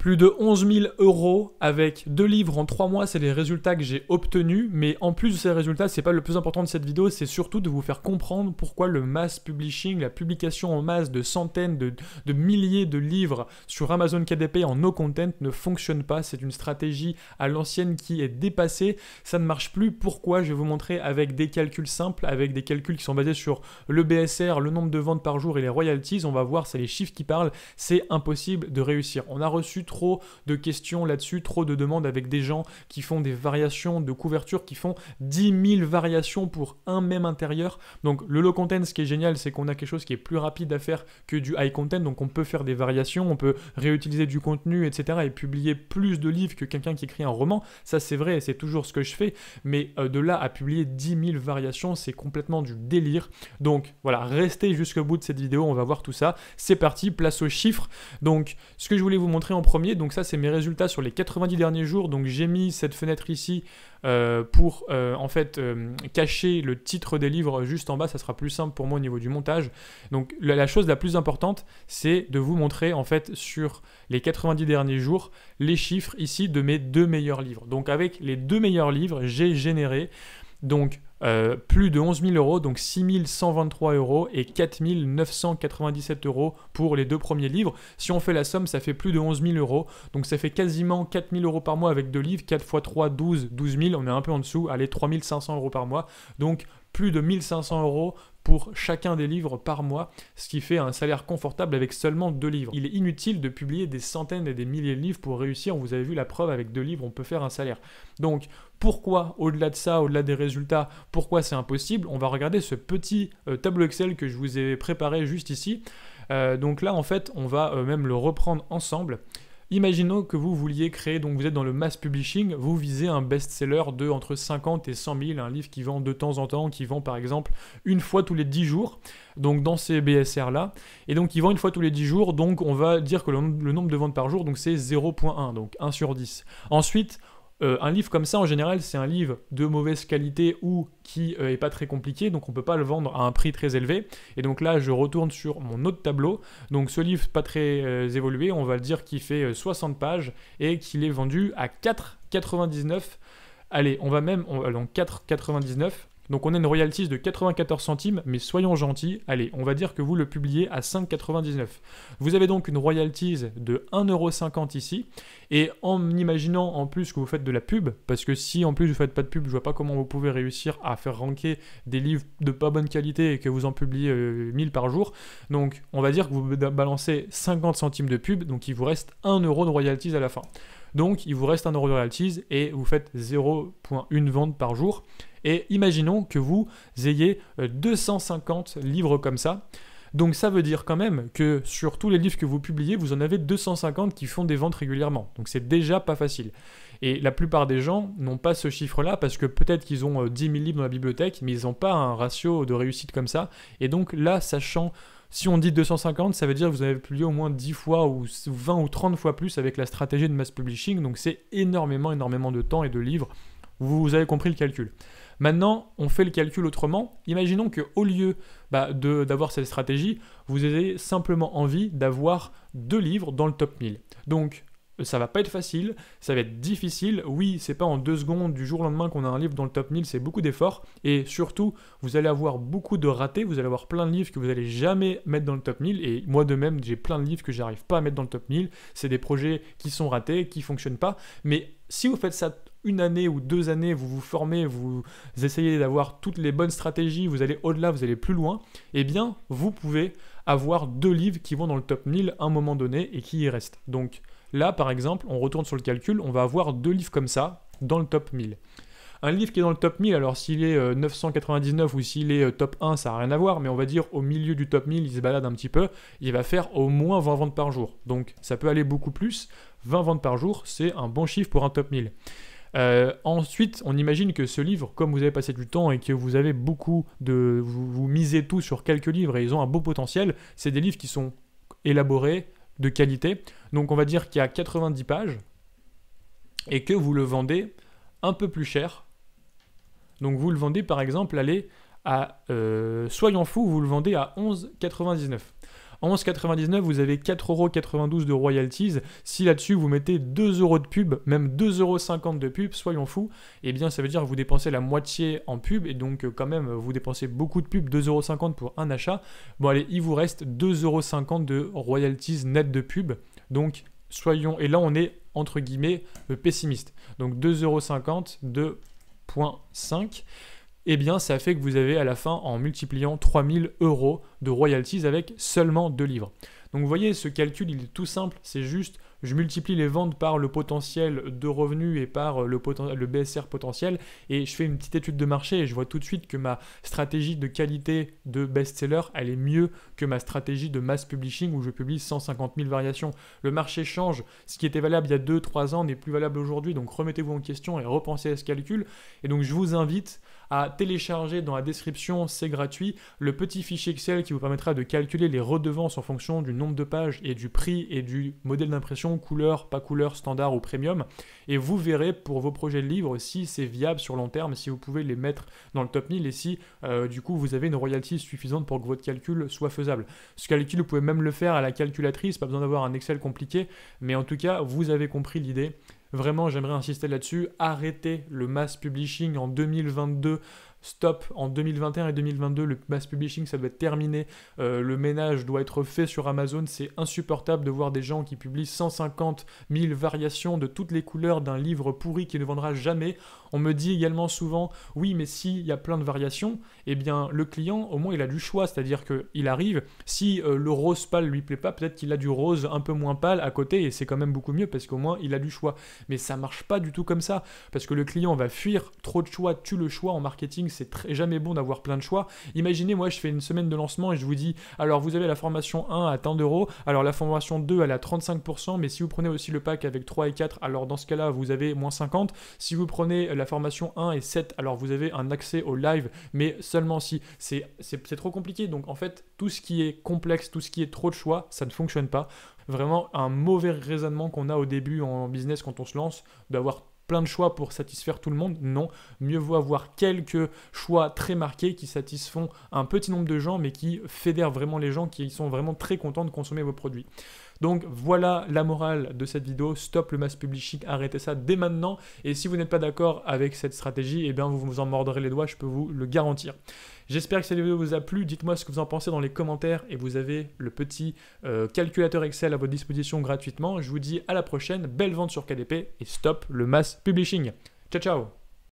Plus de 11 000 € avec 2 livres en 3 mois, c'est les résultats que j'ai obtenus. Mais en plus de ces résultats, c'est pas le plus important de cette vidéo, c'est surtout de vous faire comprendre pourquoi le mass publishing, la publication en masse de centaines, de milliers de livres sur Amazon KDP en no content ne fonctionne pas. C'est une stratégie à l'ancienne qui est dépassée. Ça ne marche plus. Pourquoi? Je vais vous montrer avec des calculs simples, avec des calculs qui sont basés sur le BSR, le nombre de ventes par jour et les royalties. On va voir, c'est les chiffres qui parlent. C'est impossible de réussir. On a reçu trop de questions là-dessus, trop de demandes avec des gens qui font des variations de couverture, qui font 10 000 variations pour un même intérieur. Donc le low content, ce qui est génial, c'est qu'on a quelque chose qui est plus rapide à faire que du high content, donc on peut faire des variations, on peut réutiliser du contenu, etc. et publier plus de livres que quelqu'un qui écrit un roman. Ça c'est vrai et c'est toujours ce que je fais, mais de là à publier 10 000 variations, c'est complètement du délire. Donc voilà, restez jusqu'au bout de cette vidéo, on va voir tout ça. C'est parti, place aux chiffres. Donc ce que je voulais vous montrer en premier, donc ça c'est mes résultats sur les 90 derniers jours. Donc j'ai mis cette fenêtre ici pour en fait cacher le titre des livres juste en bas, ça sera plus simple pour moi au niveau du montage. Donc la chose la plus importante, c'est de vous montrer en fait sur les 90 derniers jours les chiffres ici de mes 2 meilleurs livres. Donc avec les 2 meilleurs livres, j'ai généré donc plus de 11 000 €, donc 6 123 € et 4 997 € pour les 2 premiers livres. Si on fait la somme, ça fait plus de 11 000 €, donc ça fait quasiment 4 000 € par mois avec 2 livres, 4 x 3, 12 000, on est un peu en dessous, allez, 3 500 € par mois, donc plus de 1 500 € pour chacun des livres par mois, ce qui fait un salaire confortable avec seulement 2 livres. Il est inutile de publier des centaines et des milliers de livres pour réussir, vous avez vu la preuve, avec 2 livres, on peut faire un salaire. Donc, pourquoi, au-delà de ça, au-delà des résultats, pourquoi c'est impossible? On va regarder ce petit tableau Excel que je vous ai préparé juste ici. Donc là, en fait, on va même le reprendre ensemble. Imaginons que vous vouliez créer, donc vous êtes dans le mass publishing, vous visez un best-seller de entre 50 et 100 000, un livre qui vend de temps en temps, qui vend par exemple une fois tous les 10 jours, donc dans ces BSR-là, et donc il vend une fois tous les 10 jours, donc on va dire que le nombre de ventes par jour, donc c'est 0,1, donc 1 sur 10. Ensuite, un livre comme ça, en général, c'est un livre de mauvaise qualité ou qui est pas très compliqué, donc on peut pas le vendre à un prix très élevé. Et donc là, je retourne sur mon autre tableau. Donc ce livre pas très évolué, on va le dire qu'il fait 60 pages et qu'il est vendu à 4,99. Allez, on va même, donc 4,99. Donc on a une royalties de 94 centimes, mais soyons gentils, allez, on va dire que vous le publiez à 5,99. Vous avez donc une royalties de 1,50 € ici, et en imaginant en plus que vous faites de la pub, parce que si en plus vous faites pas de pub, je vois pas comment vous pouvez réussir à faire ranker des livres de pas bonne qualité et que vous en publiez 1000 par jour. Donc on va dire que vous balancez 50 centimes de pub, donc il vous reste 1 € de royalties à la fin. Donc il vous reste 1 € de royalties et vous faites 0,1 vente par jour. Et imaginons que vous ayez 250 livres comme ça. Donc ça veut dire quand même que sur tous les livres que vous publiez, vous en avez 250 qui font des ventes régulièrement. Donc c'est déjà pas facile. Et la plupart des gens n'ont pas ce chiffre-là parce que peut-être qu'ils ont 10 000 livres dans la bibliothèque, mais ils n'ont pas un ratio de réussite comme ça. Et donc là, sachant... Si on dit 250, ça veut dire que vous avez publié au moins 10 fois ou 20 ou 30 fois plus avec la stratégie de mass publishing. Donc c'est énormément de temps et de livres. Vous avez compris le calcul. Maintenant, on fait le calcul autrement. Imaginons qu'au lieu d'avoir cette stratégie, vous ayez simplement envie d'avoir 2 livres dans le top 1000. Donc, ça va pas être facile, ça va être difficile. Oui, c'est pas en 2 secondes du jour au lendemain qu'on a un livre dans le top 1000, c'est beaucoup d'efforts. Et surtout, vous allez avoir beaucoup de ratés, vous allez avoir plein de livres que vous allez jamais mettre dans le top 1000. Et moi de même, j'ai plein de livres que j'arrive pas à mettre dans le top 1000. C'est des projets qui sont ratés, qui fonctionnent pas. Mais si vous faites ça 1 année ou 2 années, vous vous formez, vous essayez d'avoir toutes les bonnes stratégies, vous allez au-delà, vous allez plus loin, eh bien, vous pouvez avoir 2 livres qui vont dans le top 1000 à un moment donné et qui y restent. Donc là, par exemple, on retourne sur le calcul, on va avoir 2 livres comme ça dans le top 1000. Un livre qui est dans le top 1000, alors s'il est 999 ou s'il est top 1, ça n'a rien à voir, mais on va dire au milieu du top 1000, il se balade un petit peu, il va faire au moins 20 ventes par jour. Donc ça peut aller beaucoup plus, 20 ventes par jour, c'est un bon chiffre pour un top 1000. Ensuite, on imagine que ce livre, comme vous avez passé du temps et que vous avez beaucoup de... Vous misez tout sur quelques livres et ils ont un beau potentiel, c'est des livres qui sont élaborés, de qualité. Donc on va dire qu'il y a 90 pages et que vous le vendez un peu plus cher. Donc vous le vendez par exemple, allez, à... soyons fous, vous le vendez à 11,99. À 11,99 vous avez 4,92 € de royalties. Si là-dessus vous mettez 2 € de pub, même 2,50 € de pub, soyons fous, eh bien ça veut dire que vous dépensez la moitié en pub et donc quand même vous dépensez beaucoup de pub, 2,50 € pour un achat. Bon allez, il vous reste 2,50 € de royalties net de pub. Donc soyons, et là on est entre guillemets pessimiste. Donc 2,50 € de 0,5 €. Eh bien ça fait que vous avez à la fin, en multipliant, 3000 € de royalties avec seulement 2 livres. Donc vous voyez, ce calcul il est tout simple, c'est juste je multiplie les ventes par le potentiel de revenus et par le BSR potentiel et je fais une petite étude de marché et je vois tout de suite que ma stratégie de qualité de best-seller elle est mieux que ma stratégie de mass publishing où je publie 150 000 variations. Le marché change, ce qui était valable il y a 2-3 ans n'est plus valable aujourd'hui, donc remettez-vous en question et repensez à ce calcul. Et donc je vous invite à télécharger dans la description, c'est gratuit, le petit fichier Excel qui vous permettra de calculer les redevances en fonction du nombre de pages et du prix et du modèle d'impression, couleur, pas couleur, standard ou premium. Et vous verrez pour vos projets de livres si c'est viable sur long terme, si vous pouvez les mettre dans le top 1000 et si du coup vous avez une royalty suffisante pour que votre calcul soit faisable. Ce calcul, vous pouvez même le faire à la calculatrice, pas besoin d'avoir un Excel compliqué, mais en tout cas, vous avez compris l'idée. Vraiment, j'aimerais insister là-dessus. Arrêtez le mass publishing en 2022. Stop, en 2021 et 2022, le mass publishing, ça doit être terminé. Le ménage doit être fait sur Amazon. C'est insupportable de voir des gens qui publient 150 000 variations de toutes les couleurs d'un livre pourri qui ne vendra jamais. On me dit également souvent, oui, mais s'il y a plein de variations, eh bien, le client, au moins, il a du choix. C'est-à-dire qu'il arrive, si le rose pâle lui plaît pas, peut-être qu'il a du rose un peu moins pâle à côté et c'est quand même beaucoup mieux parce qu'au moins, il a du choix. Mais ça marche pas du tout comme ça parce que le client va fuir. Trop de choix tue le choix en marketing. C'est jamais bon d'avoir plein de choix. Imaginez, moi, je fais une semaine de lancement et je vous dis, alors vous avez la formation 1 à tant d'euros, alors la formation 2, elle est à 35%, mais si vous prenez aussi le pack avec 3 et 4, alors dans ce cas-là, vous avez moins 50. Si vous prenez la formation 1 et 7, alors vous avez un accès au live, mais seulement si. C'est trop compliqué. Donc, en fait, tout ce qui est complexe, tout ce qui est trop de choix, ça ne fonctionne pas. Vraiment, un mauvais raisonnement qu'on a au début en business quand on se lance, d'avoir plein de choix pour satisfaire tout le monde. Non, mieux vaut avoir quelques choix très marqués qui satisfont un petit nombre de gens mais qui fédèrent vraiment les gens qui sont vraiment très contents de consommer vos produits. Donc voilà la morale de cette vidéo, stop le mass publishing, arrêtez ça dès maintenant et si vous n'êtes pas d'accord avec cette stratégie, eh bien vous vous en mordrez les doigts, je peux vous le garantir. J'espère que cette vidéo vous a plu, dites-moi ce que vous en pensez dans les commentaires et vous avez le petit calculateur Excel à votre disposition gratuitement. Je vous dis à la prochaine, belle vente sur KDP et stop le mass publishing. Ciao ciao.